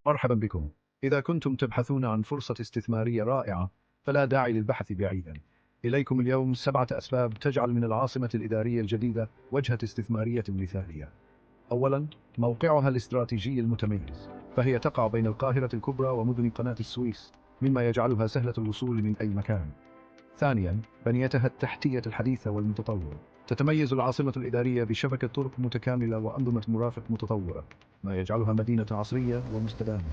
مرحبا بكم. إذا كنتم تبحثون عن فرصة استثمارية رائعة فلا داعي للبحث بعيدا. إليكم اليوم 7 أسباب تجعل من العاصمة الإدارية الجديدة وجهة استثمارية مثالية. أولا، موقعها الاستراتيجي المتميز، فهي تقع بين القاهرة الكبرى ومدن قناة السويس، مما يجعلها سهلة الوصول من أي مكان. ثانيا، بنيتها التحتية الحديثة والمتطورة. تتميز العاصمة الإدارية بشبكة طرق متكاملة وأنظمة مرافق متطورة، ما يجعلها مدينة عصرية ومستدامة.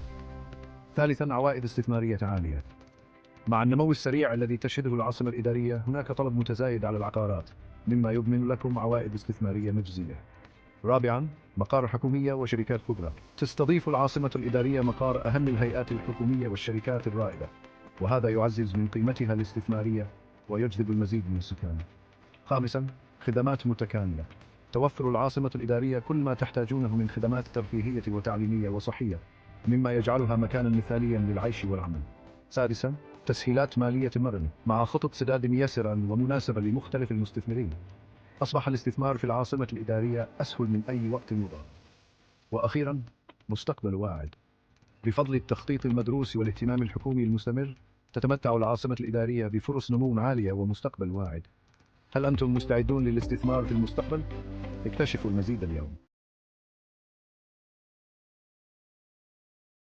ثالثا، عوائد استثمارية عالية. مع النمو السريع الذي تشهده العاصمة الإدارية هناك طلب متزايد على العقارات، مما يضمن لكم عوائد استثمارية مجزية. رابعا، مقار حكومية وشركات كبرى. تستضيف العاصمة الإدارية مقار أهم الهيئات الحكومية والشركات الرائدة، وهذا يعزز من قيمتها الاستثمارية ويجذب المزيد من السكان. خامسا، خدمات متكاملة. توفر العاصمة الإدارية كل ما تحتاجونه من خدمات ترفيهية وتعليمية وصحية، مما يجعلها مكانا مثاليا للعيش والعمل. سادسا، تسهيلات مالية مرنة مع خطط سداد يسرة ومناسبة لمختلف المستثمرين. أصبح الاستثمار في العاصمة الإدارية أسهل من أي وقت مضى. وأخيرا، مستقبل واعد. بفضل التخطيط المدروس والاهتمام الحكومي المستمر تتمتع العاصمة الإدارية بفرص نمو عالية ومستقبل واعد. هل أنتم مستعدون للاستثمار في المستقبل؟ اكتشفوا المزيد اليوم.